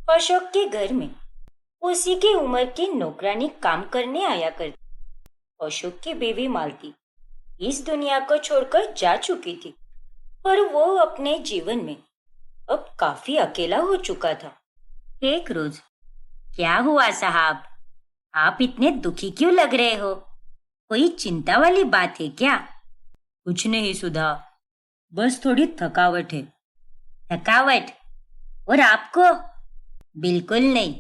अशोक के घर में उसी की उम्र की नौकरानी काम करने आया करती। अशोक की बीवी मालती इस दुनिया को छोड़कर जा चुकी थी और वो अपने जीवन में अब काफी अकेला हो चुका था। एक रोज, क्या हुआ साहब? आप इतने दुखी क्यों लग रहे हो? कोई चिंता वाली बात है क्या? कुछ नहीं सुधा, बस थोड़ी थकावट है। थकावट? और आपको? बिल्कुल नहीं,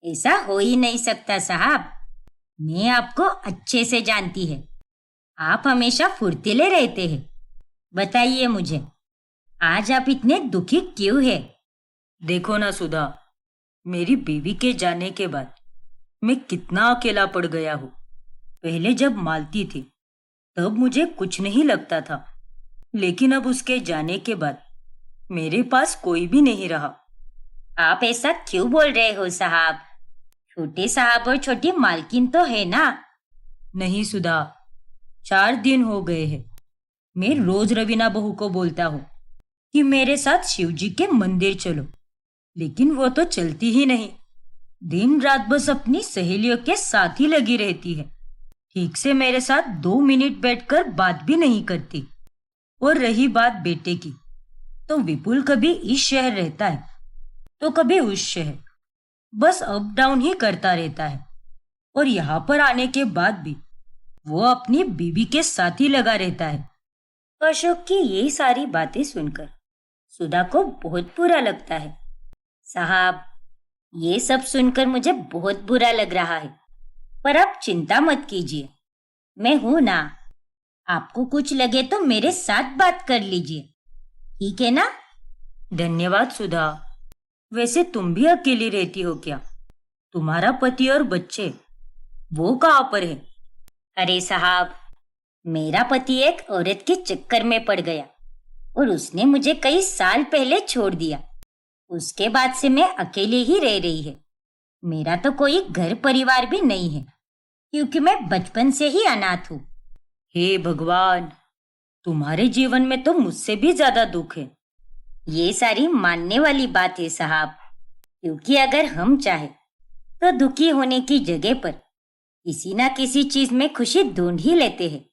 ऐसा हो ही नहीं सकता साहब। मैं आपको अच्छे से जानती है, आप हमेशा फुर्तीले रहते हैं। बताइए मुझे, आज आप इतने दुखी क्यों हैं? देखो ना सुधा, मेरी बीवी के जाने के बाद मैं कितना अकेला पड़ गया हूँ। पहले जब मालती थी तब मुझे कुछ नहीं लगता था, लेकिन अब उसके जाने के बाद मेरे पास कोई भी नहीं रहा। आप ऐसा क्यों बोल रहे हो साहब? छोटे साहब और छोटी मालकिन तो है ना? नहीं सुधा, 4 दिन हो गए हैं। मैं रोज रवीना बहू को बोलता हूँ कि मेरे साथ शिवजी के मंदिर चलो, लेकिन वो तो चलती ही नहीं। दिन रात बस अपनी सहेलियों के साथ ही लगी रहती है। ठीक से मेरे साथ 2 मिनट बैठकर बात भी नहीं करती। और रही बात बेटे की, तो विपुल कभी इस शहर रहता है तो कभी उस शहर, बस अप डाउन ही करता रहता है। और यहाँ पर आने के बाद भी वो अपनी बीवी के साथ ही लगा रहता है। अशोक की ये सारी बातें सुनकर सुधा को बहुत बुरा लगता है। साहब, ये सब सुनकर मुझे बहुत बुरा लग रहा है, पर आप चिंता मत कीजिए, मैं हूं ना। आपको कुछ लगे तो मेरे साथ बात कर लीजिए, ठीक है ना? धन्यवाद सुधा। वैसे तुम भी अकेली रहती हो क्या? तुम्हारा पति और बच्चे वो कहाँ पर है? अरे साहब, मेरा पति एक औरत के चक्कर में पड़ गया और उसने मुझे कई साल पहले छोड़ दिया। उसके बाद से मैं अकेले ही रह रही है। मेरा तो कोई घर परिवार भी नहीं है, क्योंकि मैं बचपन से ही अनाथ हूँ। हे भगवान, तुम्हारे जीवन में तो मुझसे भी ज्यादा दुख है। ये सारी मानने वाली बात है साहब, क्योंकि अगर हम चाहे तो दुखी होने की जगह पर किसी ना किसी चीज में खुशी ढूंढ ही लेते हैं।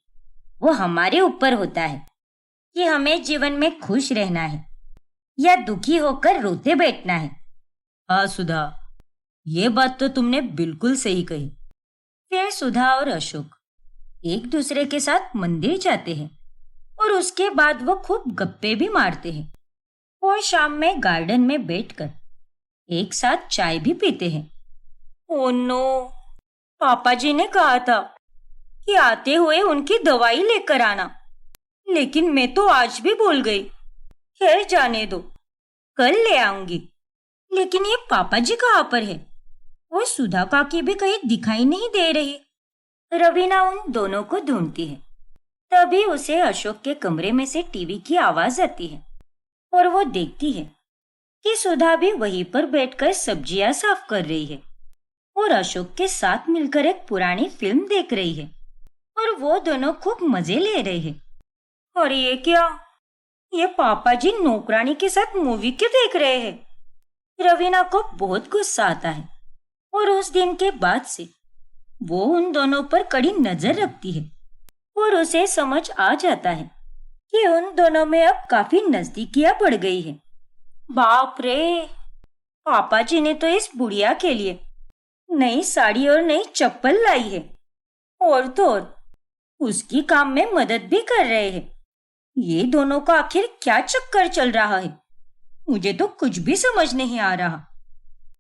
वो हमारे ऊपर होता है कि हमें जीवन में खुश रहना है या दुखी होकर रोते बैठना है। हाँ सुधा, ये बात तो तुमने बिल्कुल सही कही। फिर सुधा और अशोक एक दूसरे के साथ मंदिर जाते हैं और उसके बाद वो खूब गप्पे भी मारते हैं और शाम में गार्डन में बैठकर एक साथ चाय भी पीते हैं। ओह नो, पापा जी ने कहा था कि आते हुए उनकी दवाई लेकर आना, लेकिन मैं तो आज भी भूल गई। खैर जाने दो, कल ले आऊंगी। लेकिन ये पापा जी कहाँ पर है? वो सुधा काकी भी कहीं दिखाई नहीं दे रही। रवीना उन दोनों को ढूंढती है। तभी उसे अशोक के कमरे में से टीवी की आवाज आती है और वो देखती है कि सुधा भी वहीं पर बैठकर सब्जियां साफ कर रही है और अशोक के साथ मिलकर एक पुरानी फिल्म देख रही है और वो दोनों खूब मजे ले रहे हैं। और ये क्या? ये पापा जी नौकरानी के साथ मूवी क्यों देख रहे हैं? रवीना को बहुत गुस्सा आता है और उस दिन के बाद से वो उन दोनों पर कड़ी नजर रखती है और उसे समझ आ जाता है कि उन दोनों में अब काफी नजदीकियां बढ़ गई है। बाप रे, पापा जी ने तो इस बुढ़िया के लिए नई साड़ी और नई चप्पल लाई है और तो और उसकी काम में मदद भी कर रहे हैं। ये दोनों का आखिर क्या चक्कर चल रहा है? मुझे तो कुछ भी समझ नहीं आ रहा।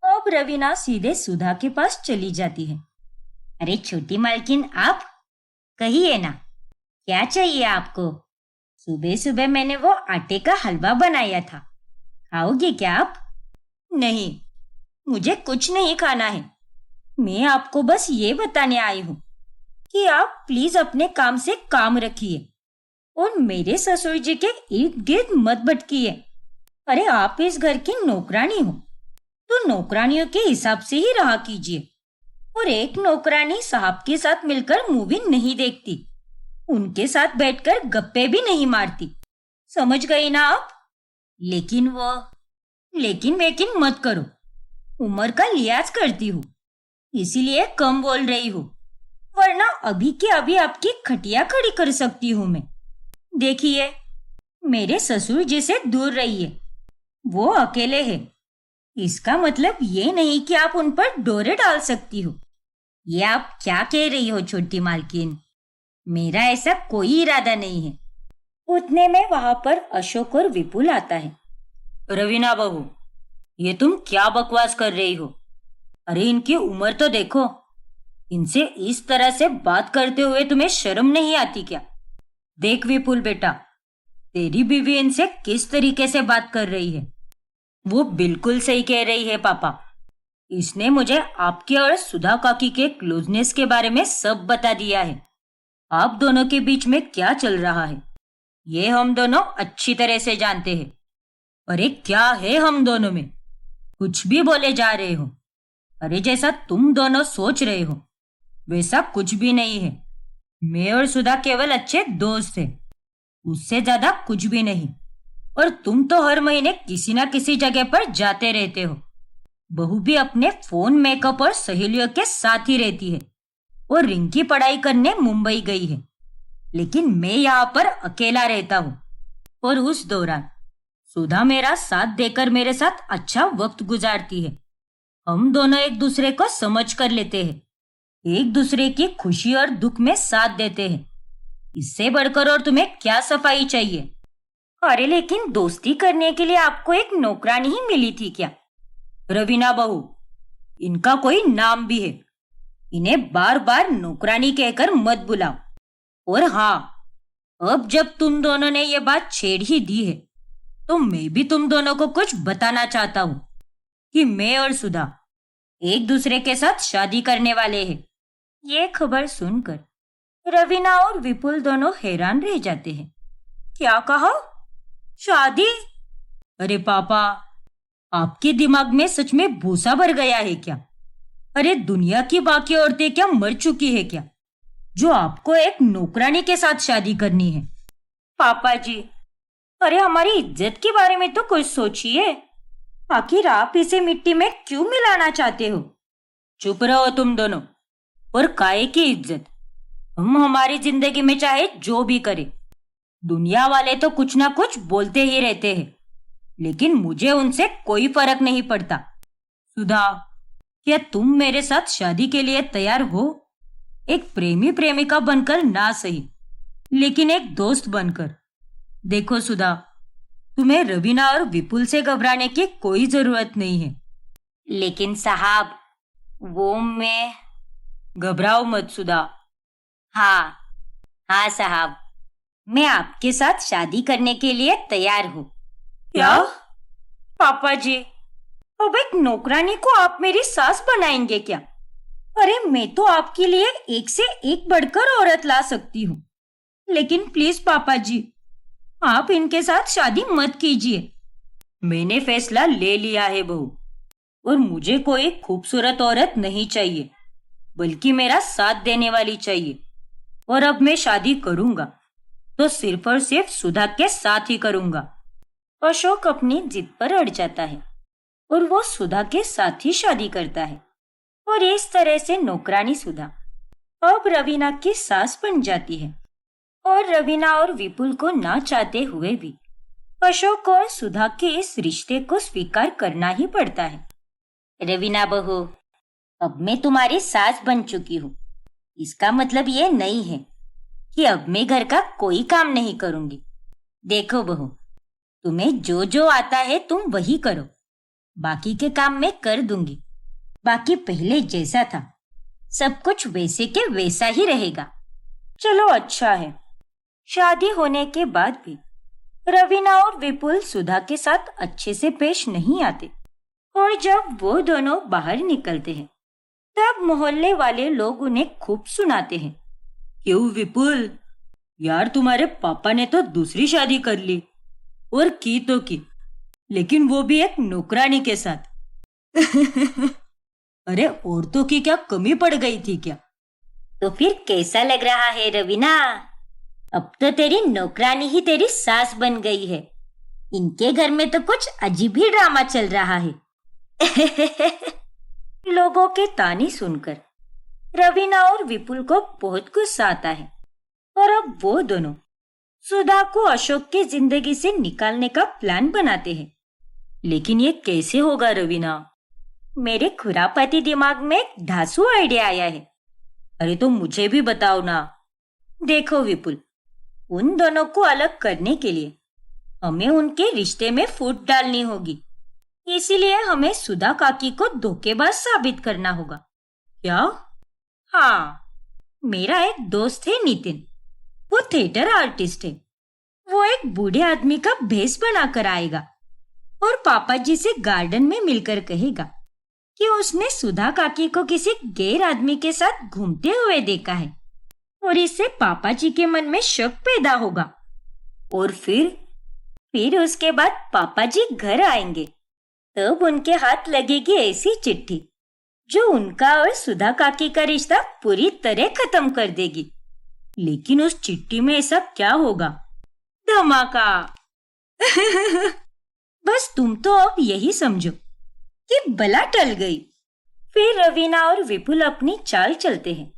अब रवीना सीधे सुधा के पास चली जाती है। अरे छोटी मालकिन, आप कहिए ना, क्या चाहिए आपको? सुबह सुबह मैंने वो आटे का हलवा बनाया था, खाओगे क्या आप? नहीं, मुझे कुछ नहीं खाना है। मैं आपको बस ये बताने आई हूँ कि आप प्लीज अपने काम से काम रखिए और मेरे ससुर जी के इर्द गिर्द मत भटकिए। अरे आप इस घर की नौकरानी हो तो नौकरानियों के हिसाब से ही रहा कीजिए। और एक नौकरानी साहब के साथ मिलकर मूवी नहीं देखती, उनके साथ बैठकर गप्पे भी नहीं मारती। समझ गई ना आप? लेकिन वो लेकिन वेकिन मत करो। उम्र का लिहाज करती हूँ, इसीलिए कम बोल रही हूँ, वरना अभी के अभी आपकी खटिया खड़ी कर सकती हूँ मैं। देखिए, मेरे ससुर जी से दूर रहिए, वो अकेले हैं। इसका मतलब ये नहीं कि आप उन पर डोरे डाल सकती हो। ये आप क्या कह रही हो छोटी मालकिन? मेरा ऐसा कोई इरादा नहीं है। उतने में वहां पर अशोक और विपुल आता है। रवीना बहू, ये तुम क्या बकवास कर रही हो? अरे इनकी उम्र तो देखो। इनसे इस तरह से बात करते हुए तुम्हें शर्म नहीं आती क्या? देख विपुल बेटा, तेरी बीवी इनसे किस तरीके से बात कर रही है। वो बिल्कुल सही कह रही है पापा। इसने मुझे आपके और सुधा काकी के क्लोजनेस के बारे में सब बता दिया है। आप दोनों के बीच में क्या चल रहा है, ये हम दोनों अच्छी तरह से जानते हैं। अरे क्या है हम दोनों में? कुछ भी बोले जा रहे हो। अरे जैसा तुम दोनों सोच रहे हो वैसा कुछ भी नहीं है। मैं और सुधा केवल अच्छे दोस्त हैं, उससे ज्यादा कुछ भी नहीं। और तुम तो हर महीने किसी ना किसी जगह पर जाते रहते हो। बहू भी अपने फोन मेकअप और सहेलियों के साथ ही रहती है और रिंकी पढ़ाई करने मुंबई गई है, लेकिन मैं यहाँ पर अकेला रहता हूँ। और उस दौरान सुधा मेरा साथ देकर मेरे साथ अच्छा वक्त गुजारती है। हम दोनों एक दूसरे को समझ कर लेते हैं, एक दूसरे की खुशी और दुख में साथ देते हैं। इससे बढ़कर और तुम्हें क्या सफाई चाहिए? अरे लेकिन दोस्ती करने के लिए आपको एक नौकरानी ही मिली थी क्या? रवीना बहू, इनका कोई नाम भी है। इन्हें बार बार नौकरानी कहकर मत बुलाओ। और हाँ, अब जब तुम दोनों ने ये बात छेड़ ही दी है तो मैं भी तुम दोनों को कुछ बताना चाहता हूँ कि मैं और सुधा एक दूसरे के साथ शादी करने वाले हैं। ये खबर सुनकर रवीना और विपुल दोनों हैरान रह जाते हैं। क्या कहा? शादी? अरे पापा, आपके दिमाग में सच में भूसा भर गया है क्या? अरे दुनिया की बाकी औरतें क्या मर चुकी है क्या, जो आपको एक नौकरानी के साथ शादी करनी है? पापा जी, अरे हमारी इज्जत के बारे में तो कुछ सोचिए। आखिर आप इसे मिट्टी में क्यों मिलाना चाहते हो? चुप रहो तुम दोनों। और काहे की इज्जत? हम हमारी जिंदगी में चाहे जो भी करें, दुनिया वाले तो कुछ ना कुछ बोलते ही रहते हैं, लेकिन मुझे उनसे कोई फर्क नहीं पड़ता। सुधा, क्या तुम मेरे साथ शादी के लिए तैयार हो? एक प्रेमी प्रेमिका बनकर ना सही, लेकिन एक दोस्त बनकर। देखो सुधा, तुम्हें रवीना और विपुल से घबराने की कोई जरूरत नहीं है। लेकिन साहब, वो मैं... घबराओ मत सुधा। हाँ हाँ साहब, मैं आपके साथ शादी करने के लिए तैयार हूँ। क्या? पापा जी, अब एक नौकरानी को आप मेरी सास बनाएंगे क्या? अरे मैं तो आपके लिए एक से एक बढ़कर औरत ला सकती हूँ, लेकिन प्लीज पापा जी, आप इनके साथ शादी मत कीजिए। मैंने फैसला ले लिया है बहू, और मुझे कोई खूबसूरत औरत नहीं चाहिए, बल्कि मेरा साथ देने वाली चाहिए। और अब मैं शादी करूंगा तो सिर्फ और सिर्फ सुधा के साथ ही करूंगा। अशोक अपनी जिद पर अड़ जाता है और वो सुधा के साथ ही शादी करता है। और इस तरह से नौकरानी सुधा अब रवीना की सास बन जाती है। और रवीना और विपुल को ना चाहते हुए भी अशोक और सुधा के इस रिश्ते को स्वीकार करना ही पड़ता है। रवीना बहू, अब मैं तुम्हारी सास बन चुकी हूँ। इसका मतलब ये नहीं है कि अब मैं घर का कोई काम नहीं करूंगी। देखो बहू, तुम्हें जो जो आता है तुम वही करो, बाकी के काम मैं कर दूंगी। बाकी पहले जैसा था सब कुछ वैसे के वैसा ही रहेगा। चलो अच्छा है। शादी होने के बाद भी रवीना और विपुल सुधा के साथ अच्छे से पेश नहीं आते, और जब वो दोनों बाहर निकलते हैं तब मोहल्ले वाले लोग उन्हें खूब सुनाते हैं। क्यों विपुल, यार तुम्हारे पापा ने तो दूसरी शादी कर ली, और की तो की, लेकिन वो भी एक नौकरानी के साथ। अरे औरतों की क्या कमी पड़ गई थी क्या? तो फिर कैसा लग रहा है रवीना? अब तो तेरी नौकरानी ही तेरी सास बन गई है। इनके घर में तो कुछ अजीब ही ड्रामा चल रहा है। लोगों के ताने सुनकर रवीना और विपुल को बहुत गुस्सा आता है और अब वो दोनों सुधा को अशोक की जिंदगी से निकालने का प्लान बनाते हैं। लेकिन ये कैसे होगा रवीना? मेरे खुरापाती दिमाग में एक धांसू आइडिया आया है। अरे तो मुझे भी बताओ ना। देखो विपुल, उन दोनों को अलग करने के लिए हमें उनके रिश्ते में फूट डालनी होगी। इसीलिए हमें सुधा काकी को धोखेबाज साबित करना होगा। क्या? हाँ, मेरा एक दोस्त है नितिन, वो थिएटर आर्टिस्ट है। वो एक बूढ़े आदमी का भेष बनाकर आएगा और पापा जी से गार्डन में मिलकर कहेगा कि उसने सुधा काकी को किसी गैर आदमी के साथ घूमते हुए देखा है और इससे पापा जी के मन में शक पैदा होगा। और फिर उसके बाद पापा जी घर आएंगे, तब उनके हाथ लगेगी ऐसी चिट्ठी जो उनका और सुधा काकी का रिश्ता पूरी तरह खत्म कर देगी। लेकिन उस चिट्ठी में ऐसा क्या होगा? धमाका। बस तुम तो अब यही समझो कि बला टल गई। फिर रवीना और विपुल अपनी चाल चलते हैं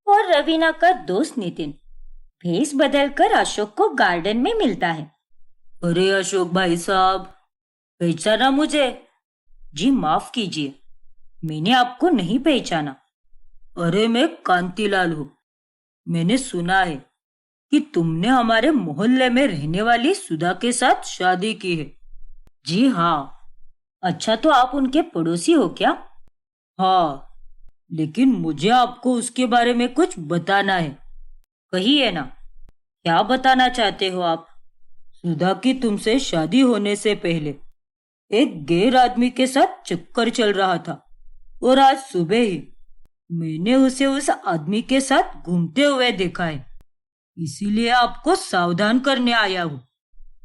और रवीना का दोस्त नितिन भेष बदलकर अशोक को गार्डन में मिलता है। अरे अशोक भाई साहब, पहचाना मुझे? जी माफ कीजिए, मैंने आपको नहीं पहचाना। अरे मैं कांतिलाल हूँ। मैंने सुना है कि तुमने हमारे मोहल्ले में रहने वाली सुधा के साथ शादी की है। जी हाँ। अच्छा, तो आप उनके पड़ोसी हो क्या? हाँ, लेकिन मुझे आपको उसके बारे में कुछ बताना है। कहिए ना, क्या बताना चाहते हो आप? सुधा की तुमसे शादी होने से पहले एक गैर आदमी के साथ चक्कर चल रहा था और आज सुबह ही मैंने उसे उस आदमी के साथ घूमते हुए देखा है। इसीलिए आपको सावधान करने आया हूँ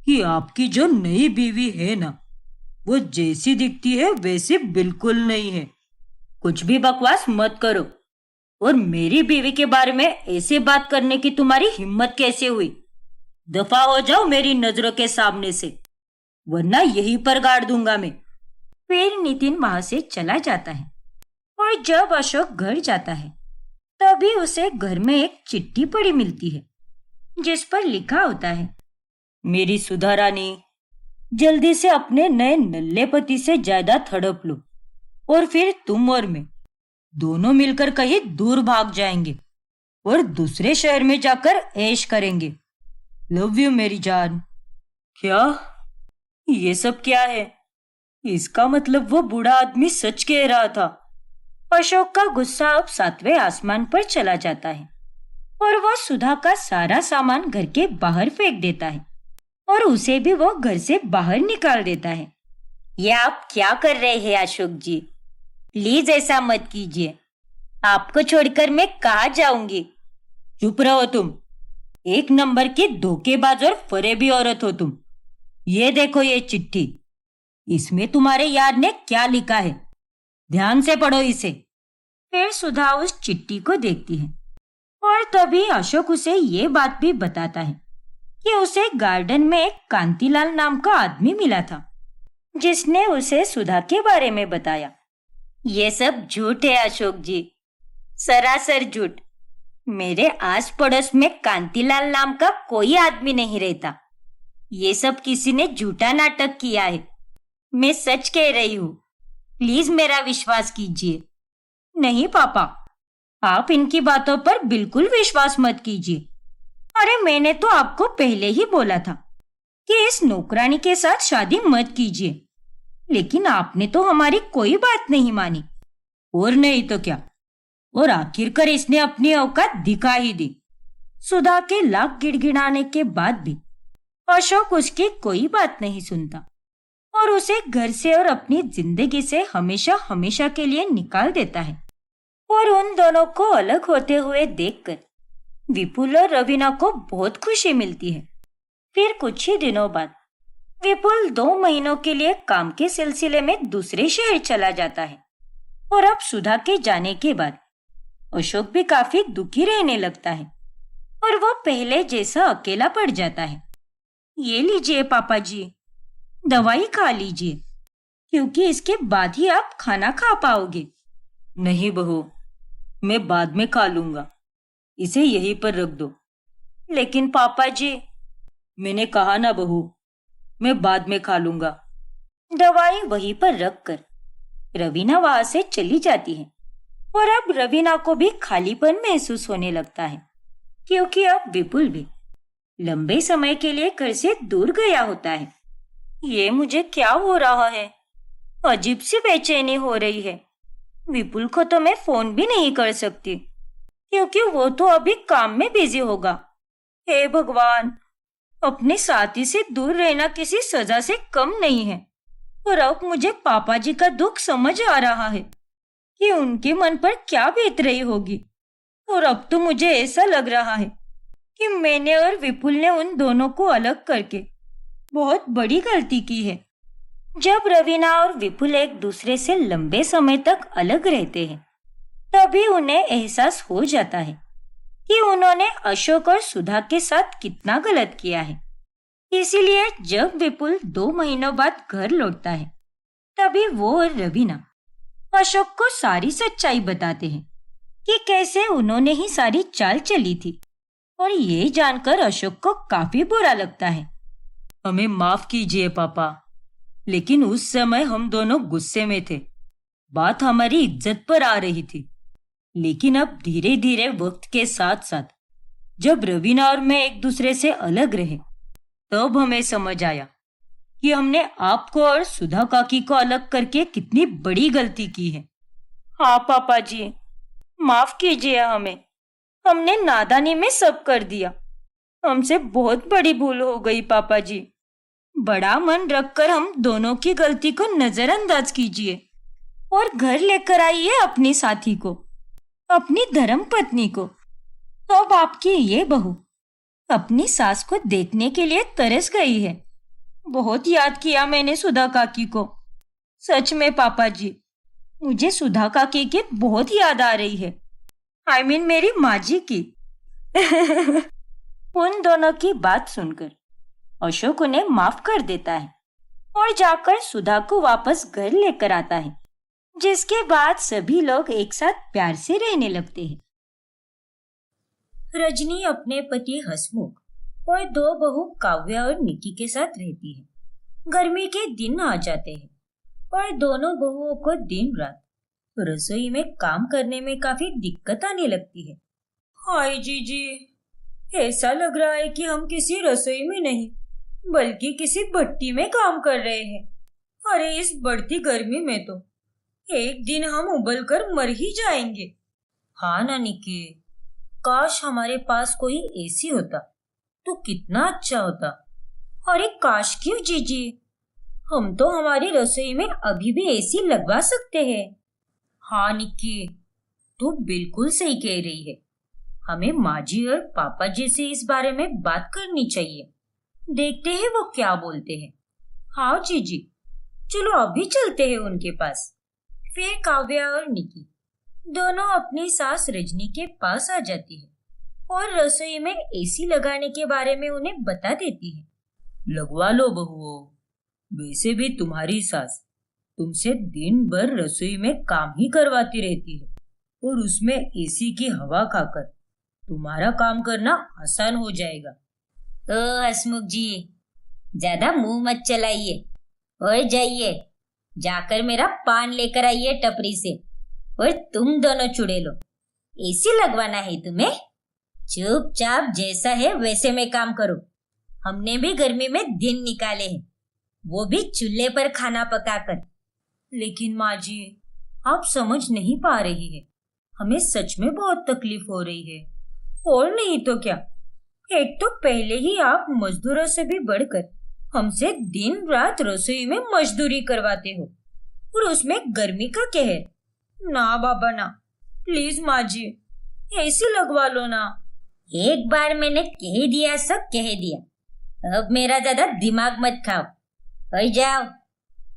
कि आपकी जो नई बीवी है ना, वो जैसी दिखती है वैसी बिल्कुल नहीं है। कुछ भी बकवास मत करो। और मेरी बीवी के बारे में ऐसे बात करने की तुम्हारी हिम्मत कैसे हुई? दफा हो जाओ मेरी नजरों के सामने से, वरना यहीं पर गाड़ दूंगा मैं। फिर नितिन वहां से चला जाता है और जब अशोक घर जाता है तभी उसे घर में एक चिट्ठी पड़ी मिलती है जिस पर लिखा होता है, मेरी सुधा रानी, जल्दी से अपने नए नल्ले पति से जायदाद हड़प लो और फिर तुम और मैं दोनों मिलकर कहीं दूर भाग जाएंगे और दूसरे शहर में जाकर ऐश करेंगे। लव यू मेरी जान। क्या? ये सब क्या है? इसका मतलब वो बूढ़ा आदमी सच कह रहा था। अशोक का गुस्सा अब 7वें आसमान पर चला जाता है और वो सुधा का सारा सामान घर के बाहर फेंक देता है और उसे भी वो घर से बाहर निकाल देता है। ये आप क्या कर रहे हैं अशोक जी? प्लीज ऐसा मत कीजिए। आपको छोड़कर मैं कहाँ जाऊंगी? चुप रहो तुम। एक नंबर की धोखेबाज और फरेबी औरत हो तुम। ये देखो ये चिट्ठी, इसमें तुम्हारे यार ने क्या लिखा है, ध्यान से पढ़ो इसे। फिर सुधा उस चिट्ठी को देखती है और तभी अशोक उसे ये बात भी बताता है कि उसे गार्डन में एक कांतिलाल नाम का आदमी मिला था जिसने उसे सुधा के बारे में बताया। ये सब झूठ है अशोक जी, सरासर झूठ। मेरे आस पड़ोस में कांतिलाल नाम का कोई आदमी नहीं रहता। ये सब किसी ने झूठा नाटक किया है। मैं सच कह रही हूँ, प्लीज मेरा विश्वास कीजिए। नहीं पापा, आप इनकी बातों पर बिल्कुल विश्वास मत कीजिए। अरे मैंने तो आपको पहले ही बोला था कि इस नौकरानी के साथ शादी मत कीजिए, लेकिन आपने तो हमारी कोई बात नहीं मानी। और नहीं तो क्या, और आखिरकार इसने अपनी औकात दिखा ही दी। सुधा के लाख गिड़गिड़ाने के बाद भी अशोक उसकी कोई बात नहीं सुनता और उसे घर से और अपनी जिंदगी से हमेशा हमेशा के लिए निकाल देता है। और उन दोनों को अलग होते हुए देखकर विपुल और रवीना को बहुत खुशी मिलती है। फिर कुछ ही दिनों बाद विपुल 2 महीनों के लिए काम के सिलसिले में दूसरे शहर चला जाता है और अब सुधा के जाने के बाद अशोक भी काफी दुखी रहने लगता है और वो पहले जैसा अकेला पड़ जाता है। ये लीजिए पापा जी, दवाई खा लीजिए। क्योंकि इसके बाद ही आप खाना खा पाओगे। नहीं बहू, मैं बाद में खा लूंगा, इसे यहीं पर रख दो। लेकिन पापा जी। मैंने कहा ना बहू, मैं बाद में खा लूंगा। दवाई वहीं पर रखकर रवीना वहां से चली जाती है और अब रवीना को भी खालीपन महसूस होने लगता है, क्योंकि अब विपुल भी लंबे समय के लिए घर से दूर गया होता है। ये मुझे क्या हो रहा है? अजीब सी बेचैनी हो रही है। विपुल को तो मैं फोन भी नहीं कर सकती, क्योंकि वो तो अभी काम में बिजी होगा। हे भगवान, अपने साथी से दूर रहना किसी सजा से कम नहीं है। और अब मुझे पापा जी का दुख समझ आ रहा है कि उनके मन पर क्या बीत रही होगी। और अब तो मुझे ऐसा लग रहा है कि मैंने और विपुल ने उन दोनों को अलग करके बहुत बड़ी गलती की है। जब रवीना और विपुल एक दूसरे से लंबे समय तक अलग रहते हैं, तभी उन्हें एहसास हो जाता है कि उन्होंने अशोक और सुधा के साथ कितना गलत किया है। इसीलिए जब विपुल 2 महीनों बाद घर लौटता है, तभी वो और रवीना अशोक को सारी सच्चाई बताते हैं कि कैसे उन्होंने ही सारी चाल चली थी। और ये जानकर अशोक को काफी बुरा लगता है। हमें माफ कीजिए पापा, लेकिन उस समय हम दोनों गुस्से में थे। बात हमारी इज्जत पर आ रही थी। लेकिन अब धीरे धीरे वक्त के साथ साथ जब रवीना और मैं एक दूसरे से अलग रहे, तब हमें समझ आया कि हमने आपको और सुधा काकी को अलग करके कितनी बड़ी गलती की है। हाँ पापा जी, माफ कीजिए हमें। हमने नादानी में सब कर दिया। हमसे बहुत बड़ी भूल हो गई पापा जी। बड़ा मन रखकर हम दोनों की गलती को नजरअंदाज कीजिए और घर लेकर आइए अपनी साथी को, अपनी धर्म पत्नी को। तो अब आपकी ये बहू अपनी सास को देखने के लिए तरस गई है। बहुत याद किया मैंने सुधा काकी को। सच में पापा जी, मुझे सुधा काकी की बहुत याद आ रही है। I mean मेरी माँ जी की। उन दोनों की बात सुनकर अशोक उन्हें माफ कर देता है और जाकर सुधा को वापस घर लेकर आता है, जिसके बाद सभी लोग एक साथ प्यार से रहने लगते हैं। रजनी अपने पति हसमुख और 2 बहू काव्या और निकी के साथ रहती है। गर्मी के दिन आ जाते हैं और दोनों बहुओं को दिन रात रसोई में काम करने में काफी दिक्कत आने लगती है। हाय जीजी, ऐसा लग रहा है कि हम किसी रसोई में नहीं बल्कि किसी भट्टी में काम कर रहे हैं। अरे इस बढ़ती गर्मी में तो एक दिन हम उबल कर मर ही जाएंगे। हाँ ना निकी, काश हमारे पास कोई एसी होता तो कितना अच्छा होता। अरे काश क्यों जीजी, हम तो हमारी रसोई में अभी भी एसी लगवा सकते हैं। हाँ निक्की, तू बिल्कुल सही कह रही है। हमें माँ जी और पापा जी से इस बारे में बात करनी चाहिए। देखते हैं वो क्या बोलते हैं। हाँ जीजी, चलो अभी चलते हैं उनके पास। फिर काव्या और निकी दोनों अपनी सास रजनी के पास आ जाती है और रसोई में एसी लगाने के बारे में उन्हें बता देती है। लगवा लो बहुओं, वैसे भी तुम्हारी सास तुमसे दिन भर रसोई में काम ही करवाती रहती है और उसमें एसी की हवा खाकर तुम्हारा काम करना आसान हो जाएगा। ओ हसमुख जी, ज्यादा मुंह मत चलाइए और जाइए जाकर मेरा पान लेकर आइए टपरी से। और तुम दोनों चुड़ैलो, एसी लगवाना है तुम्हें? चुपचाप जैसा है वैसे में काम करो। हमने भी गर्मी में दिन निकाले हैं, वो भी चूल्हे पर खाना पकाकर। लेकिन माँ जी, आप समझ नहीं पा रही है, हमें सच में बहुत तकलीफ हो रही है। और नहीं तो क्या, एक तो पहले ही आप मजदूरों से भी बढ़कर हमसे दिन रात रसोई में मजदूरी करवाते हो और उसमें गर्मी का कहर। ना बाबा ना, प्लीज माँ जी, एसी लगवा लो ना। एक बार मैंने कह दिया सब कह दिया, अब मेरा ज्यादा दिमाग मत खाओ और जाओ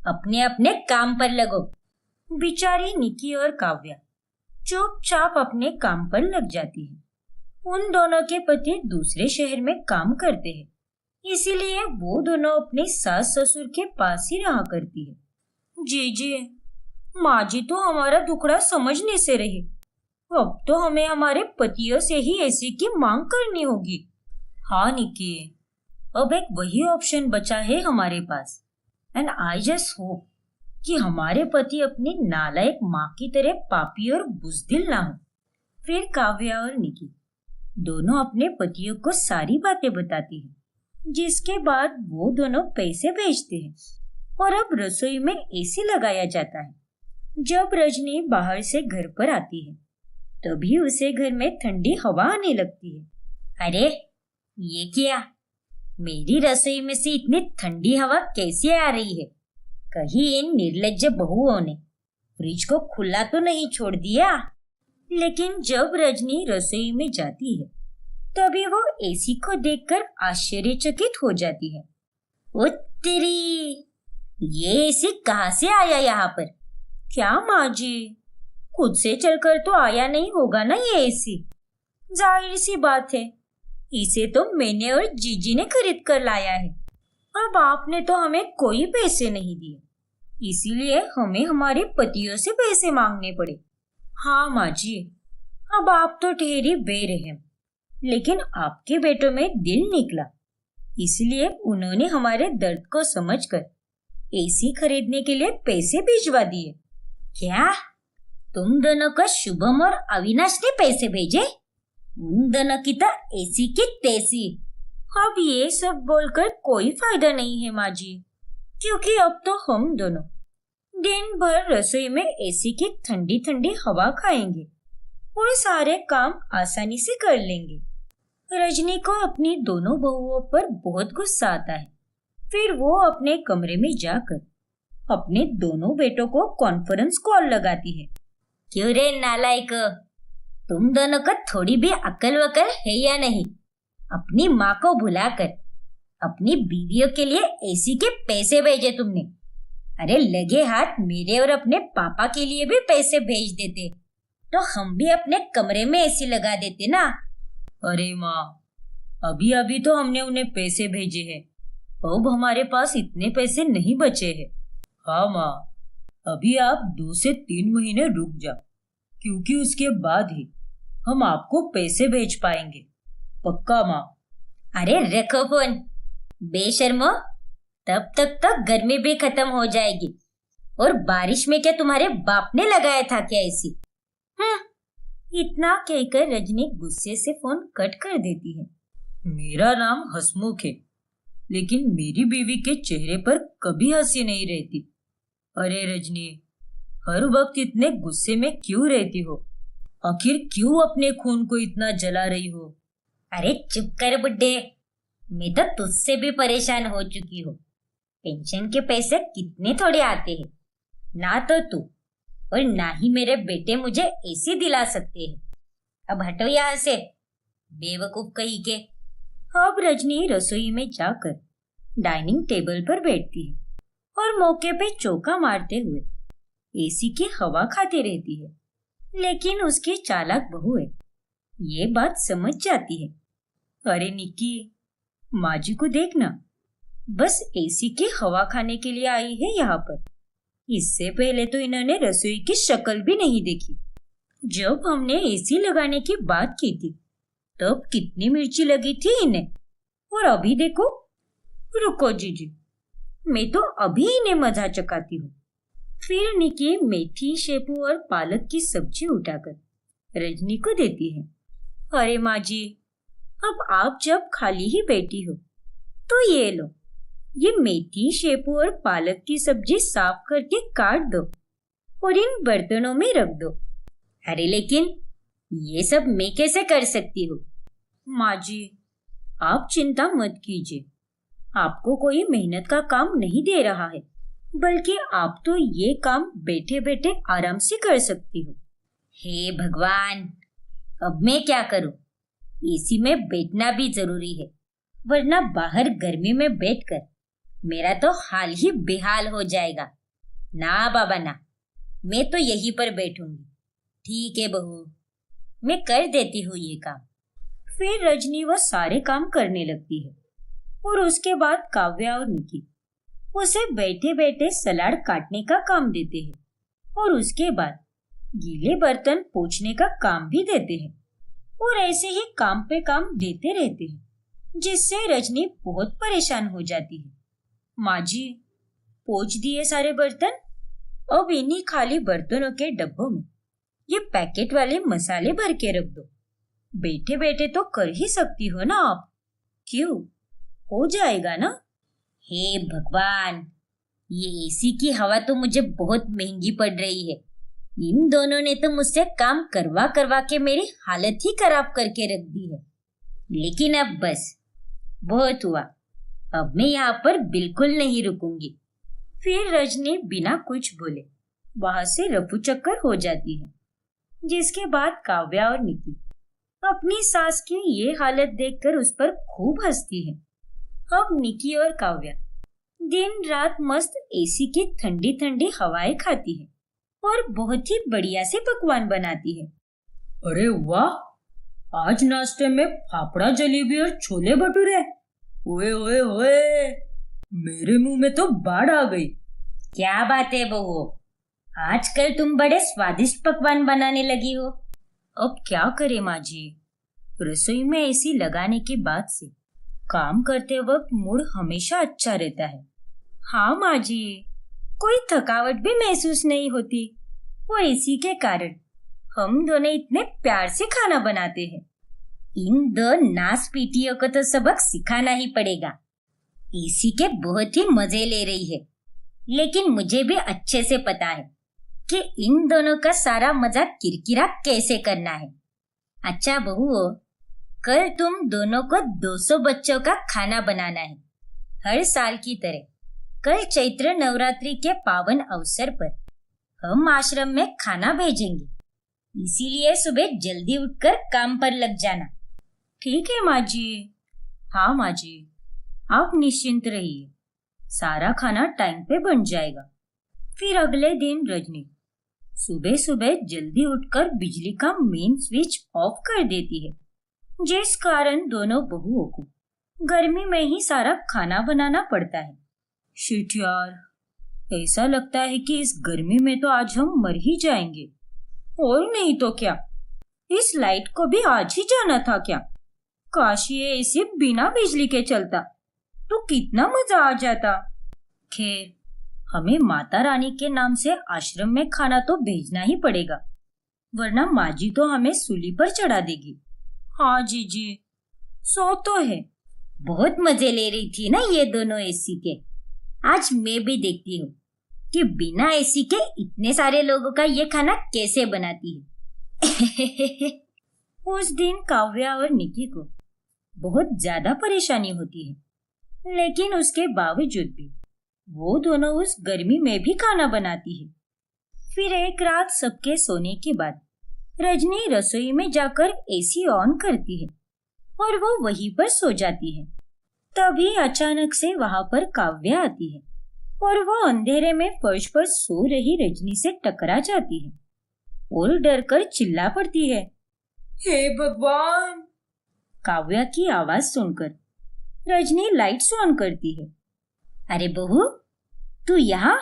अपने अपने काम पर लगो। बेचारी निकी और काव्या चुपचाप अपने काम पर लग जाती है। उन दोनों के पति दूसरे शहर में काम करते हैं, इसीलिए वो दोनों अपने सास ससुर के पास ही रहा करती है। जी जी, माँ जी तो हमारा दुखड़ा समझ नहीं से रही। अब तो हमें हमारे पतियों से ही एसी की मांग करनी होगी। हाँ निकी, अब एक वही ऑप्शन बचा है हमारे पास। एंड आई जस्ट होप कि हमारे पति अपनी नालायक माँ की तरह पापी और बुजदिल ना हो। फिर काव्या और निकी दोनों अपने पतियों को सारी बातें बताती हैं, जिसके बाद वो दोनों पैसे भेजते हैं और अब रसोई में एसी लगाया जाता है। जब रजनी बाहर से घर पर आती है तभी उसे घर में ठंडी हवा आने लगती है। अरे ये क्या, मेरी रसोई में से इतनी ठंडी हवा कैसे आ रही है? कहीं इन निर्लज्ज बहुओं ने फ्रिज को खुला तो नहीं छोड़ दिया? लेकिन जब रजनी रसोई में जाती है तभी वो एसी को देखकर आश्चर्यचकित हो जाती है। ओ तेरी, ये एसी कहाँ से आया यहाँ पर? क्या माँ जी, खुद से चलकर तो आया नहीं होगा ना ये एसी? जाहिर सी बात है, इसे तो मैंने और जीजी ने खरीद कर लाया है। अब आपने तो हमें कोई पैसे नहीं दिए, इसीलिए हमें हमारे पतियों से पैसे मांगने पड़े। हाँ माँ जी, अब आप तो ठहरी बेरहम, लेकिन आपके बेटों में दिल निकला, इसलिए उन्होंने हमारे दर्द को समझकर एसी खरीदने के लिए पैसे भिजवा दिए। क्या तुम दोनों को शुभम और अविनाश ने पैसे भेजे? उन दोनों की तो एसी की तैसी। अब ये सब बोलकर कोई फायदा नहीं है माँ जी, क्योंकि अब तो हम दोनों दिन भर रसोई में एसी की ठंडी ठंडी हवा खाएंगे और सारे काम आसानी से कर लेंगे। रजनी को अपनी दोनों बहुओं पर बहुत गुस्सा आता है। फिर वो अपने कमरे में जाकर अपने दोनों बेटों को कॉन्फ्रेंस कॉल लगाती है। क्यों रे नालायक, तुम दोनों को थोड़ी भी अकल वकल है या नहीं? अपनी माँ को भुलाकर अपनी बीवियों के लिए एसी के पैसे भेजे तुमने। अरे लगे हाथ मेरे और अपने पापा के लिए भी पैसे भेज देते तो हम भी अपने कमरे में एसी लगा देते ना। अरे माँ, अभी अभी तो हमने उन्हें पैसे भेजे हैं, अब हमारे पास इतने पैसे नहीं बचे हैं। हाँ माँ, अभी आप 2 से 3 महीने रुक जाओ, क्योंकि उसके बाद ही हम आपको पैसे भेज पाएंगे, पक्का माँ। अरे रखो फोन बेशर्मो, तब तक तो गर्मी भी खत्म हो जाएगी। और बारिश में क्या तुम्हारे बाप ने लगाया था क्या एसी? इतना कहकर रजनी गुस्से से फोन कट कर देती है। मेरा नाम हसमुख है, लेकिन मेरी बीवी के चेहरे पर कभी हंसी नहीं रहती। अरे रजनी, हर वक्त इतने गुस्से में क्यों रहती हो? आखिर क्यों अपने खून को इतना जला रही हो? अरे चुप कर बुड्ढे, मैं तो तुझसे भी परेशान हो चुकी हूँ। पेंशन के पैसे कितने थोड़े आते हैं, ना तो तू और ना ही मेरे बेटे मुझे एसी दिला सकते हैं। अब हटो यहाँ से, बेवकूफ कहीं के। अब रजनी रसोई में जाकर डाइनिंग टेबल पर बैठती है और मौके पे चौका मारते हुए एसी की हवा खाती रहती है। लेकिन उसकी चालाक बहू है, ये बात समझ जाती है। अरे निकी, माँ जी को देखना, बस एसी की हवा खाने के लिए आई है यहाँ पर। इससे पहले तो इन्होंने रसोई की शक्ल भी नहीं देखी। जब हमने एसी लगाने की बात की थी तब कितनी मिर्ची लगी थी इन्हें, और अभी देखो। रुको जीजी, मैं तो अभी इन्हें मजा चखाती हूँ। फिर निकी मेथी, शेपू और पालक की सब्जी उठाकर रजनी को देती है। अरे माँ जी, अब आप जब खाली ही बैठी हो तो ये लो, ये मेथी, शेपू और पालक की सब्जी साफ करके काट दो और इन बर्तनों में रख दो। अरे लेकिन ये सब मैं कैसे कर सकती हूँ? माँ जी, आप चिंता मत कीजिए, आपको कोई मेहनत का काम नहीं दे रहा है, बल्कि आप तो ये काम बैठे बैठे आराम से कर सकती हो। हे भगवान, अब मैं क्या करूं? एसी में बैठना भी जरूरी है, वरना बाहर गर्मी में बैठकर मेरा तो हाल ही बेहाल हो जाएगा। ना बाबा ना, मैं तो यहीं पर बैठूंगी। ठीक है बहू, मैं कर देती हूँ ये काम। फिर रजनी वो सारे काम करने लगती है और उसके बाद काव्या और निकी उसे बैठे बैठे सलाद काटने का काम देते हैं और उसके बाद गीले बर्तन पोंछने का काम भी देते हैं और ऐसे ही काम पे काम देते रहते हैं, जिससे रजनी बहुत परेशान हो जाती है। माँ जी, पोंछ दिए सारे बर्तन, अब इन्हीं खाली बर्तनों के डब्बों में ये पैकेट वाले मसाले भर के रख दो। बैठे बैठे तो कर ही सकती हो ना आप, क्यों, हो जाएगा ना। हे भगवान, ये एसी की हवा तो मुझे बहुत महंगी पड़ रही है। इन दोनों ने तो मुझसे काम करवा करवा के मेरी हालत ही खराब करके रख दी है। लेकिन अब बस, बहुत हुआ, अब मैं यहाँ पर बिल्कुल नहीं रुकूंगी। फिर रजनी बिना कुछ बोले वहां से रफू चक्कर हो जाती है, जिसके बाद काव्या और निकी अपनी सास की ये हालत देखकर उस पर खूब हंसती है। अब निकी और काव्या दिन रात मस्त एसी की ठंडी ठंडी हवाएं खाती है और बहुत ही बढ़िया से पकवान बनाती है। अरे वाह, आज नाश्ते में फाफड़ा जलेबी और छोले भटूरे। ओए ओए ओए, मेरे मुंह में तो बाढ़ आ गई। क्या बात है बहू, आजकल तुम बड़े स्वादिष्ट पकवान बनाने लगी हो। अब क्या करे माँ जी, रसोई में एसी लगाने के बाद से काम करते वक्त मूड हमेशा अच्छा रहता है। हाँ माँ जी, कोई थकावट भी महसूस नहीं होती और इसी के कारण हम दोनों इतने प्यार से खाना बनाते हैं। इन दो नास पीटियों को तो सबक सिखाना ही पड़ेगा। एसी के बहुत ही मजे ले रही है, लेकिन मुझे भी अच्छे से पता है कि इन दोनों का सारा मजा किरकिरा कैसे करना है। अच्छा बहू, कल तुम दोनों को 200 बच्चों का खाना बनाना है। हर साल की तरह कल चैत्र नवरात्रि के पावन अवसर पर हम आश्रम में खाना भेजेंगे, इसीलिए सुबह जल्दी उठकर काम पर लग जाना। ठीक है माँ जी। हाँ माँ जी, आप निश्चिंत रहिए, सारा खाना टाइम पे बन जाएगा। फिर अगले दिन रजनी सुबह सुबह जल्दी उठकर बिजली का मेन स्विच ऑफ कर देती है, जिस कारण दोनों बहुओं को गर्मी में ही सारा खाना बनाना पड़ता है। शिट यार, ऐसा लगता है कि इस गर्मी में तो आज हम मर ही जाएंगे। और नहीं तो क्या, इस लाइट को भी आज ही जाना था क्या। काश ये एसी बिना बिजली के चलता तो कितना मजा आ जाता। खैर, हमें माता रानी के नाम से आश्रम में खाना तो भेजना ही पड़ेगा, वरना माँ जी तो हमें सूली पर चढ़ा देगी। हाँ जीजी, सो तो है। बहुत मजे ले रही थी ना ये दोनों एसी के। आज मैं भी देखती हूँ कि बिना एसी के इतने सारे लोगों का ये खाना कैसे बनाती है। उस दिन काव्या और निकी को बहुत ज्यादा परेशानी होती है, लेकिन उसके बावजूद भी वो दोनों उस गर्मी में भी खाना बनाती है। फिर एक रात सबके सोने के बाद रजनी रसोई में जाकर एसी ऑन करती है और वो वहीं पर सो जाती है। तभी अचानक से वहां पर काव्या आती है और वो अंधेरे में फर्श पर सो रही रजनी से टकरा जाती है और डरकर चिल्ला पड़ती है। हे भगवान! काव्या की आवाज सुनकर रजनी लाइट्स ऑन करती है। अरे बहू, तू यहाँ?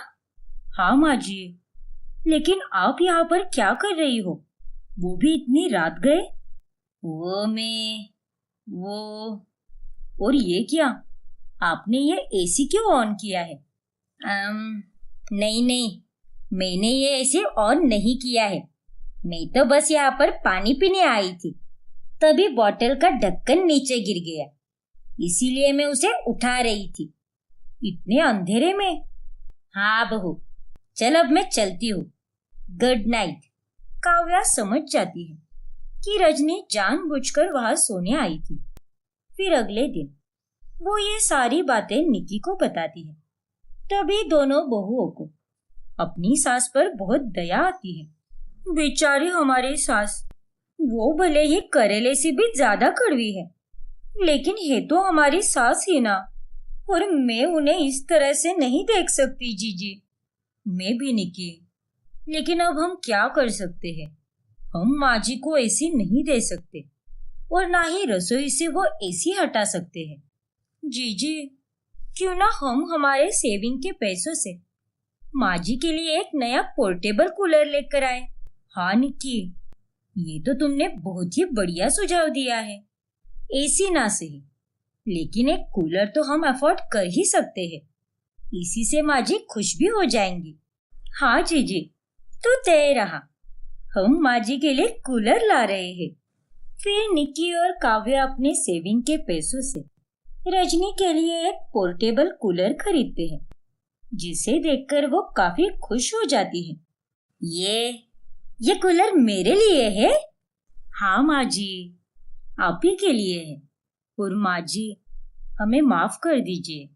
हाँ माँ जी, लेकिन आप यहाँ पर क्या कर रही हो, वो भी इतनी रात गए? और ये क्या, आपने ये एसी क्यों ऑन किया है? नहीं, मैंने ये एसी ऑन नहीं किया है। मैं तो बस यहाँ पर पानी पीने आई थी, तभी बॉटल का ढक्कन नीचे गिर गया, इसीलिए मैं उसे उठा रही थी, इतने अंधेरे में। हाँ बहू, चल अब मैं चलती हूँ, गुड नाइट। काव्या समझ जाती है कि रजनी जानबूझकर वहां सोने आई थी। फिर अगले दिन वो ये सारी बातें निकी को बताती है। तभी दोनों बहुओं को अपनी सास पर बहुत दया आती है। बेचारी हमारी सास, वो भले ही करेले से भी ज्यादा कड़वी है, लेकिन है तो हमारी सास ही ना, और मैं उन्हें इस तरह से नहीं देख सकती जीजी। मैं भी निकी, लेकिन अब हम क्या कर सकते हैं, हम माँ जी को एसी नहीं दे सकते और ना ही रसोई से वो एसी हटा सकते हैं। जीजी, क्यों ना हम हमारे सेविंग के पैसों से माँ जी के लिए एक नया पोर्टेबल कूलर लेकर आए। हाँ निक्की, ये तो तुमने बहुत ही बढ़िया सुझाव दिया है। एसी ना सही, लेकिन एक कूलर तो हम अफोर्ड कर ही सकते हैं। इसी से माँ जी खुश भी हो जाएंगी। हाँ जीजी, तो तय रहा, हम माँ जी के लिए कूलर ला रहे हैं। फिर निक्की और काव्य अपने सेविंग के पैसों से रजनी के लिए एक पोर्टेबल कूलर खरीदते हैं, जिसे देखकर वो काफी खुश हो जाती है। ये कूलर मेरे लिए है? हाँ माँ जी, आप ही के लिए है। और माँ जी, हमें माफ कर दीजिए,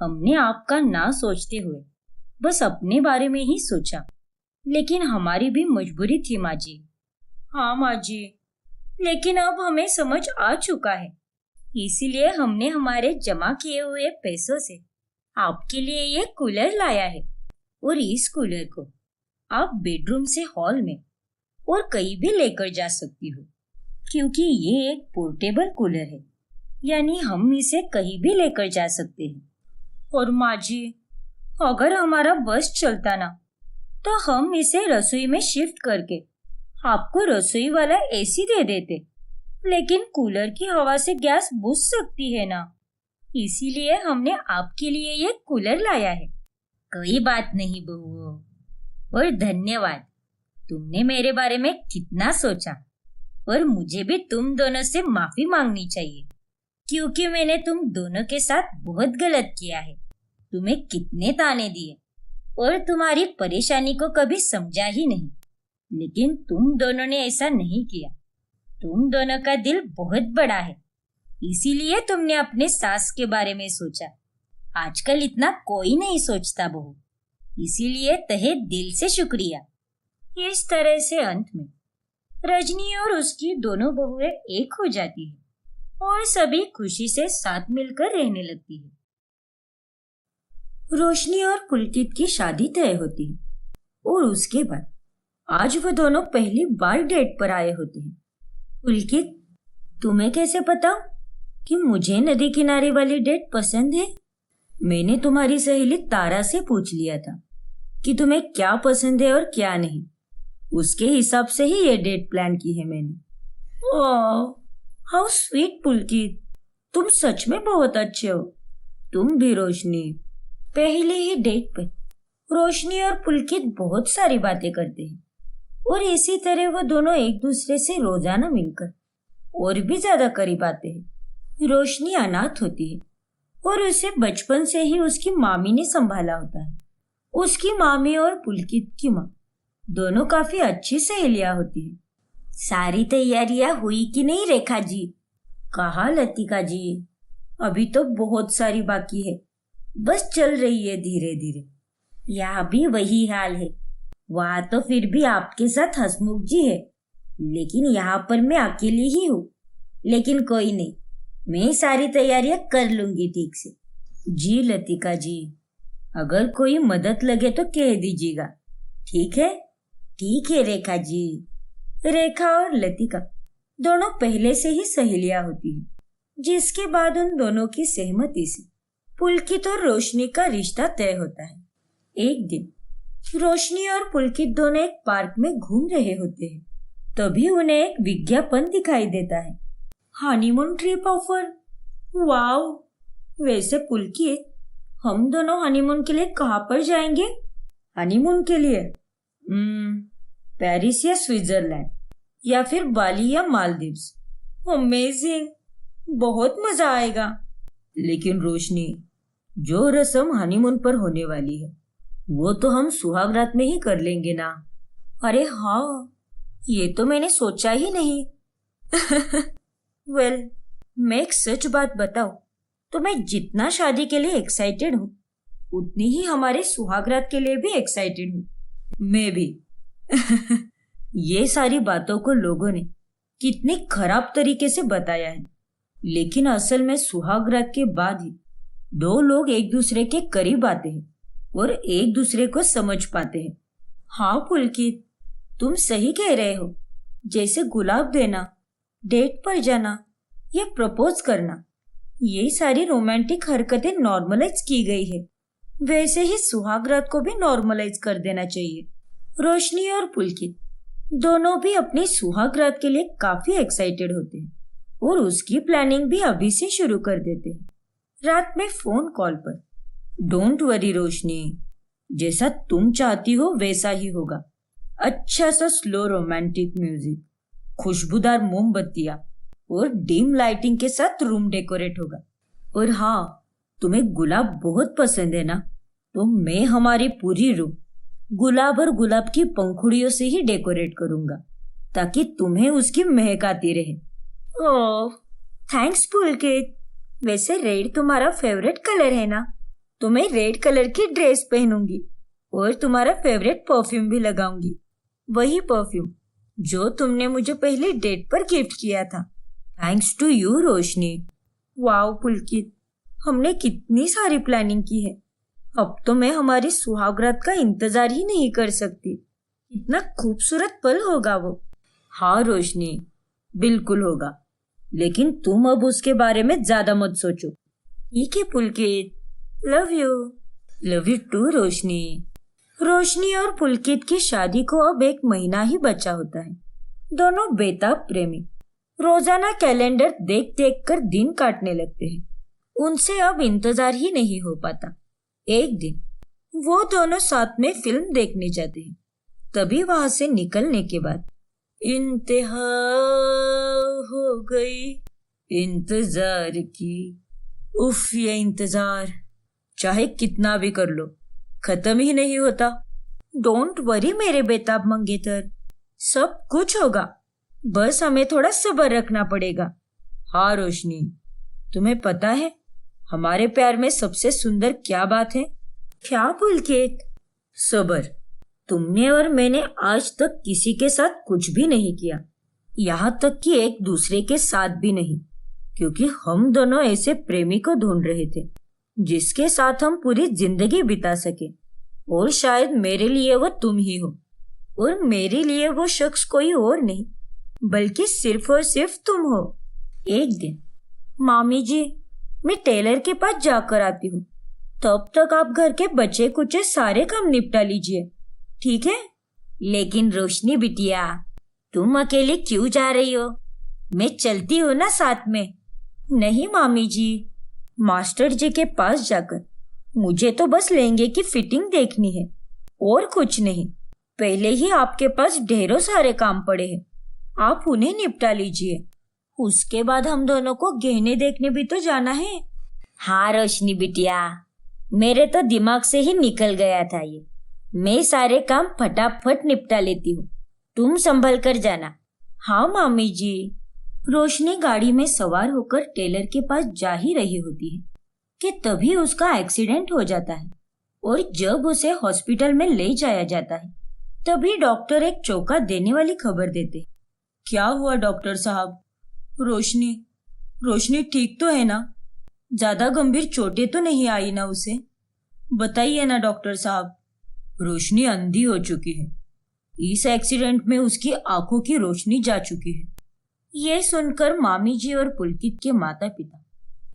हमने आपका ना सोचते हुए बस अपने बारे में ही सोचा, लेकिन हमारी भी मजबूरी थी माँ जी। हाँ माँ जी, लेकिन अब हमें समझ आ चुका है, इसीलिए हमने हमारे जमा किए हुए पैसों से आपके लिए ये कूलर लाया है। और इस कूलर को आप बेडरूम से हॉल में और कहीं भी लेकर जा सकती हो, क्योंकि ये एक पोर्टेबल कूलर है, यानी हम इसे कहीं भी लेकर जा सकते हैं। और माँ जी, अगर हमारा बस चलता ना, तो हम इसे रसोई में शिफ्ट करके आपको रसोई वाला एसी दे देते, लेकिन कूलर की हवा से गैस बुझ सकती है ना, इसीलिए हमने आपके लिए ये कूलर लाया है। कोई बात नहीं बहू, और धन्यवाद, तुमने मेरे बारे में कितना सोचा। और मुझे भी तुम दोनों से माफी मांगनी चाहिए, क्योंकि मैंने तुम दोनों के साथ बहुत गलत किया है। तुम्हें कितने ताने दिए और तुम्हारी परेशानी को कभी समझा ही नहीं, लेकिन तुम दोनों ने ऐसा नहीं किया। तुम दोनों का दिल बहुत बड़ा है, इसीलिए तुमने अपने सास के बारे में सोचा। आजकल इतना कोई नहीं सोचता बहू, इसीलिए तहे दिल से शुक्रिया। इस तरह से अंत में रजनी और उसकी दोनों बहुएं एक हो जाती है और सभी खुशी से साथ मिलकर रहने लगती है। रोशनी और पुलकित की शादी तय होती है और उसके बाद आज वो दोनों पहली बार डेट पर आए होते हैं। पुलकित, तुम्हें कैसे पता कि मुझे नदी किनारे वाली डेट पसंद है? मैंने तुम्हारी सहेली तारा से पूछ लिया था कि तुम्हें क्या पसंद है और क्या नहीं। उसके हिसाब से ही ये डेट प्लान की है मैंने। ओह, हाउ स्वीट पुलकित, तुम सच में बहुत अच्छे हो। तुम भी रोशनी। पहले ही डेट पर रोशनी और पुलकित बहुत सारी बातें करते हैं और इसी तरह वो दोनों एक दूसरे से रोजाना मिलकर और भी ज्यादा करीब आते हैं। रोशनी अनाथ होती है और उसे बचपन से ही उसकी मामी ने संभाला होता है। उसकी मामी और पुलकित की माँ दोनों काफी अच्छी सहेलियां होती हैं। सारी तैयारियां हुई कि नहीं रेखा जी? कहा लतिका जी, अभी तो बहुत सारी बाकी है, बस चल रही है धीरे धीरे। यहाँ भी वही हाल है। वहाँ तो फिर भी आपके साथ हसमुख जी है, लेकिन यहाँ पर मैं अकेली ही हूँ। लेकिन कोई नहीं, मैं सारी तैयारियां कर लूंगी ठीक से। जी लतिका जी, अगर कोई मदद लगे तो कह दीजिएगा, ठीक है? ठीक है रेखा जी। रेखा और लतिका दोनों पहले से ही सहेलियां होती हैं, जिसके बाद उन दोनों की सहमति से पुलकित और रोशनी का रिश्ता तय होता है। एक दिन रोशनी और पुलकित दोनों एक पार्क में घूम रहे होते हैं, तभी उन्हें एक विज्ञापन दिखाई देता है। Honeymoon trip offer. वाओ! वैसे पुलकित, हम दोनों हनीमून के लिए कहाँ पर जाएंगे? हनीमून के लिए पेरिस या स्विट्जरलैंड, या फिर बाली या मालदीव्स। अमेजिंग, बहुत मजा आएगा। लेकिन रोशनी, जो रस्म हनीमून पर होने वाली है वो तो हम सुहागरात में ही कर लेंगे ना। अरे हाँ, ये तो मैंने सोचा ही नहीं। वेल, मैं एक सच बात बताऊं तो मैं जितना शादी के लिए एक्साइटेड हूँ, उतनी ही हमारे सुहागरात के लिए भी एक्साइटेड हूँ। मैं भी। ये सारी बातों को लोगों ने कितनी खराब तरीके से बताया है, लेकिन असल में सुहागरात के बाद ही दो लोग एक दूसरे के करीब आते हैं और एक दूसरे को समझ पाते हैं। हाँ पुलकित, तुम सही कह रहे हो। जैसे गुलाब देना, डेट पर जाना या प्रपोज करना, ये सारी रोमांटिक हरकतें नॉर्मलाइज की गई है, वैसे ही सुहाग रात को भी नॉर्मलाइज कर देना चाहिए। रोशनी और पुलकित दोनों भी अपनी सुहाग रात के लिए काफी एक्साइटेड होते हैं और उसकी प्लानिंग भी अभी से शुरू कर देते हैं। रात में फोन कॉल पर, डोंट वरी रोशनी, जैसा तुम चाहती हो वैसा ही होगा। अच्छा सा स्लो रोमांटिक म्यूजिक, खुशबूदार मोमबत्तियां और डिम लाइटिंग के साथ रूम डेकोरेट होगा। और हाँ, तुम्हें गुलाब बहुत पसंद है ना, तो मैं हमारी पूरी रूम गुलाब और गुलाब की पंखुड़ियों से ही डेकोरेट करूंगा ताकि तुम्हें उसकी महक आती रहे। ओह थैंक्स पुलकित। वैसे रेड तुम्हारा फेवरेट कलर है ना, तो मैं रेड कलर की ड्रेस पहनूंगी और तुम्हारा फेवरेट परफ्यूम भी लगाऊंगी, वही परफ्यूम जो तुमने मुझे पहली डेट पर गिफ्ट किया था। Thanks to you Roshni. Wow Pulkit, हमने कितनी सारी प्लानिंग की है। अब तो मैं हमारी सुहागरात का इंतजार ही नहीं कर सकती। इतना खूबसूरत पल होगा वो। हाँ रोशनी, बिल्कुल होगा, लेकिन तुम अब उसके बारे में ज्यादा मत सोचो। ठीक है Pulkit, love you. Love you too Roshni. Roshni और पुलकित की शादी को अब 1 महीना ही बचा होता है। दोनों बेताब प्रेमी रोजाना कैलेंडर देख देख कर दिन काटने लगते हैं। उनसे अब इंतजार ही नहीं हो पाता। एक दिन वो दोनों साथ में फिल्म देखने जाते हैं। तभी वहां से निकलने के बाद इंतहा हो गई इंतजार की। उफ, ये इंतजार चाहे कितना भी कर लो खत्म ही नहीं होता। डोंट वरी मेरे बेताब मंगेतर, सब कुछ होगा, बस हमें थोड़ा सब्र रखना पड़ेगा। हाँ रोशनी, तुम्हें पता है हमारे प्यार में सबसे सुंदर क्या बात है? क्या पुलकित? सब्र। तुमने और मैंने आज तक किसी के साथ कुछ भी नहीं किया, यहाँ तक कि एक दूसरे के साथ भी नहीं, क्योंकि हम दोनों ऐसे प्रेमी को ढूंढ रहे थे जिसके साथ हम पूरी जिंदगी बिता सके। और शायद मेरे लिए वो तुम ही हो और मेरे लिए वो शख्स कोई और नहीं बल्कि सिर्फ और सिर्फ तुम हो। एक दिन मामी जी, मैं टेलर के पास जाकर आती हूँ, तब तक आप घर के बचे कुचे सारे काम निपटा लीजिए, ठीक है? लेकिन रोशनी बिटिया, तुम अकेले क्यों जा रही हो? मैं चलती हूँ ना साथ में। नहीं मामी जी, मास्टर जी के पास जाकर मुझे तो बस लहंगे की फिटिंग देखनी है और कुछ नहीं। पहले ही आपके पास ढेरों सारे काम पड़े हैं, आप उन्हें निपटा लीजिए। उसके बाद हम दोनों को गहने देखने भी तो जाना है। हाँ रोशनी बिटिया, मेरे तो दिमाग से ही निकल गया था ये। मैं सारे काम फटाफट निपटा लेती हूँ, तुम संभल कर जाना। हाँ मामी जी। रोशनी गाड़ी में सवार होकर टेलर के पास जा ही रही होती है कि तभी उसका एक्सीडेंट हो जाता है और जब उसे हॉस्पिटल में ले जाया जाता है तभी डॉक्टर एक चौंका देने वाली खबर देते। क्या हुआ डॉक्टर साहब? रोशनी ठीक तो है ना? ज्यादा गंभीर चोटें तो नहीं आई ना उसे? बताइए ना डॉक्टर साहब। रोशनी अंधी हो चुकी है, इस एक्सीडेंट में उसकी आंखों की रोशनी जा चुकी है। ये सुनकर मामी जी और पुलकित के माता पिता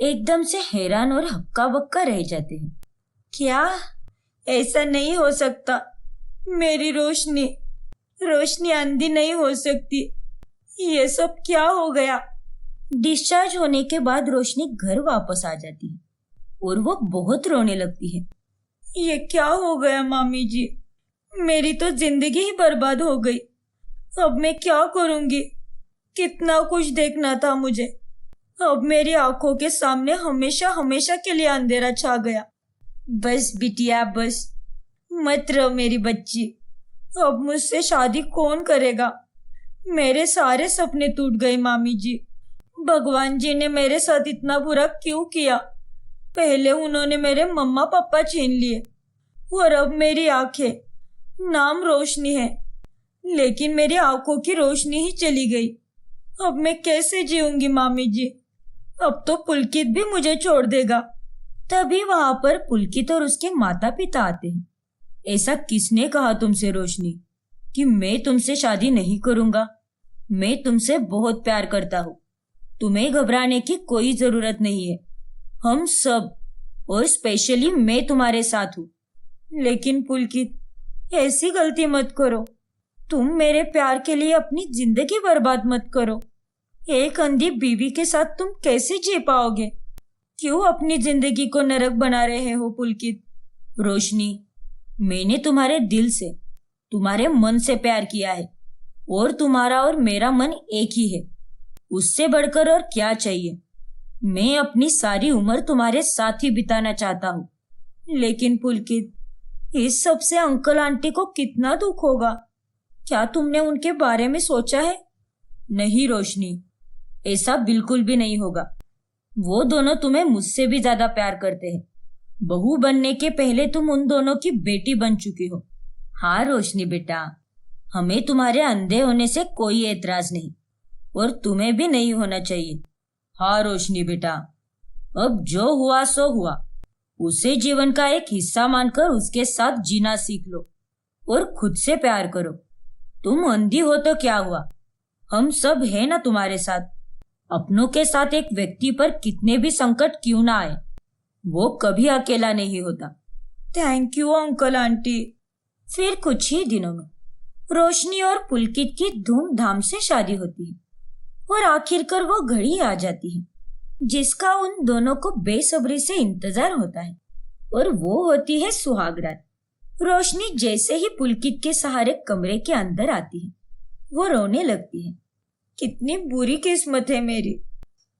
एकदम से हैरान और हक्का बक्का रह जाते हैं। क्या? ऐसा नहीं हो सकता, मेरी रोशनी अंधी नहीं हो सकती, ये सब क्या हो गया? डिस्चार्ज होने के बाद रोशनी घर वापस आ जाती है और वो बहुत रोने लगती है। ये क्या हो गया मामी जी, मेरी तो जिंदगी ही बर्बाद हो गई। अब मैं क्या करूंगी? कितना कुछ देखना था मुझे, अब मेरी आंखों के सामने हमेशा हमेशा के लिए अंधेरा छा गया। बस बिटिया बस, मत रो मेरी बच्ची, अब मुझसे शादी कौन करेगा? मेरे सारे सपने टूट गए मामी जी। भगवान जी ने मेरे साथ इतना बुरा क्यों किया? पहले उन्होंने मेरे मम्मा पापा छीन लिए और अब मेरी आंखें, नाम रोशनी है लेकिन मेरी आंखों की रोशनी ही चली गई। अब मैं कैसे जीऊंगी मामी जी? अब तो पुलकित भी मुझे छोड़ देगा। तभी वहां पर पुलकित और उसके माता पिता आते हैं। ऐसा किसने कहा तुमसे रोशनी कि मैं तुमसे शादी नहीं करूंगा? मैं तुमसे बहुत प्यार करता हूँ, तुम्हें घबराने की कोई जरूरत नहीं है। हम सब, और स्पेशली मैं तुम्हारे साथ हूँ। लेकिन पुलकित, ऐसी गलती मत करो। तुम मेरे प्यार के लिए अपनी जिंदगी बर्बाद मत करो। एक अंधी बीवी के साथ तुम कैसे जी पाओगे? क्यों अपनी जिंदगी को नरक बना रहे हो पुलकित? रोशनी, मैंने तुम्हारे दिल से, तुम्हारे मन से प्यार किया है, और तुम्हारा और मेरा मन एक ही है। उससे बढ़कर और क्या चाहिए? मैं अपनी सारी उम्र तुम्हारे साथ ही बिताना चाहता हूँ। लेकिन पुलकित, इस सब से अंकल आंटी को कितना दुख होगा। क्या तुमने उनके बारे में सोचा है? नहीं रोशनी, ऐसा बिल्कुल भी नहीं होगा। वो दोनों तुम्हें मुझसे भी ज्यादा प्यार करते हैं। बहू बनने के पहले तुम उन दोनों की बेटी बन चुकी हो। हाँ रोशनी बेटा, हमें तुम्हारे अंधे होने से कोई एतराज नहीं, और तुम्हें भी नहीं होना चाहिए। हाँ रोशनी बेटा, अब जो हुआ सो हुआ, उसे जीवन का एक हिस्सा मानकर उसके साथ जीना सीख लो, और खुद से प्यार करो। तुम अंधी हो तो क्या हुआ, हम सब है ना तुम्हारे साथ। अपनों के साथ एक व्यक्ति पर कितने भी संकट क्यों ना आए, वो कभी अकेला नहीं होता। Thank you uncle aunty. फिर कुछ ही दिनों में रोशनी और पुलकित की धूमधाम से शादी होती है, और आखिरकार वो घड़ी आ जाती है जिसका उन दोनों को बेसब्री से इंतजार होता है, और वो होती है सुहागरात। रोशनी जैसे ही पुलकित के सहारे कमरे के अंदर आती है, वो रोने लगती है। कितनी बुरी किस्मत है मेरी,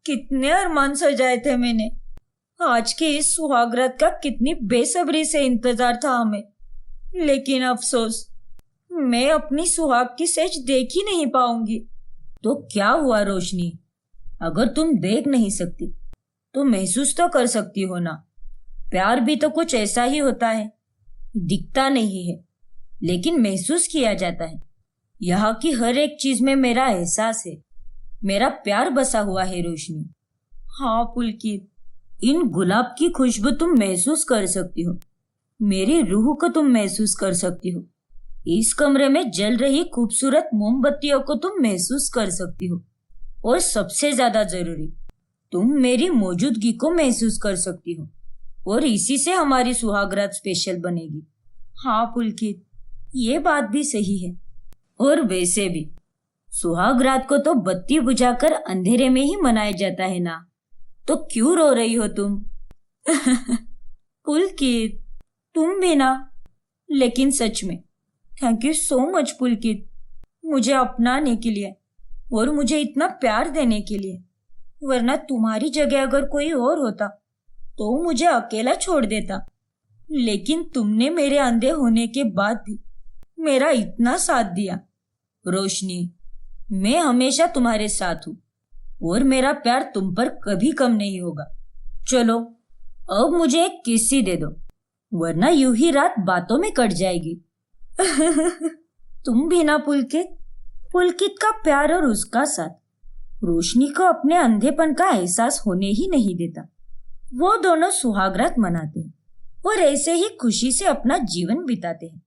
कितने अरमान सजाए थे मैंने। आज की इस सुहागरात का कितनी बेसब्री से इंतजार था हमें, लेकिन अफसोस, मैं अपनी सुहाग की सेज देख ही नहीं पाऊंगी। तो क्या हुआ रोशनी, अगर तुम देख नहीं सकती तो महसूस तो कर सकती हो ना। प्यार भी तो कुछ ऐसा ही होता है, दिखता नहीं है लेकिन महसूस किया जाता है। यहाँ की हर एक चीज में मेरा एहसास है, मेरा प्यार बसा हुआ है रोशनी। हाँ पुलकित, इन गुलाब की खुशबू तुम महसूस कर सकती हो, मेरी रूह को तुम महसूस कर सकती हो, इस कमरे में जल रही खूबसूरत मोमबत्तियों को तुम महसूस कर सकती हो, और सबसे ज्यादा जरूरी, तुम मेरी मौजूदगी को महसूस कर सकती हो, और इसी से हमारी सुहागरात स्पेशल बनेगी। हाँ पुलकित, ये बात भी सही है। और वैसे भी सुहागरात को तो बत्ती बुझाकर अंधेरे में ही मनाया जाता है ना, तो क्यों रो रही हो तुम? पुलकित, तुम भी ना। लेकिन सच में थैंक यू सो मच पुलकित, मुझे अपनाने के लिए और मुझे इतना प्यार देने के लिए। वरना तुम्हारी जगह अगर कोई और होता तो मुझे अकेला छोड़ देता, लेकिन तुमने मेरे अंधे होने के बाद भी मेरा इतना साथ दिया। रोशनी, मैं हमेशा तुम्हारे साथ हूँ, और मेरा प्यार तुम पर कभी कम नहीं होगा। चलो अब मुझे एक किस ही दे दो, वरना यूं ही रात बातों में कट जाएगी। तुम भी ना पुलकित। पुलकित का प्यार और उसका साथ रोशनी को अपने अंधेपन का एहसास होने ही नहीं देता। वो दोनों सुहागरात मनाते हैं और ऐसे ही खुशी से अपना जीवन बिताते हैं।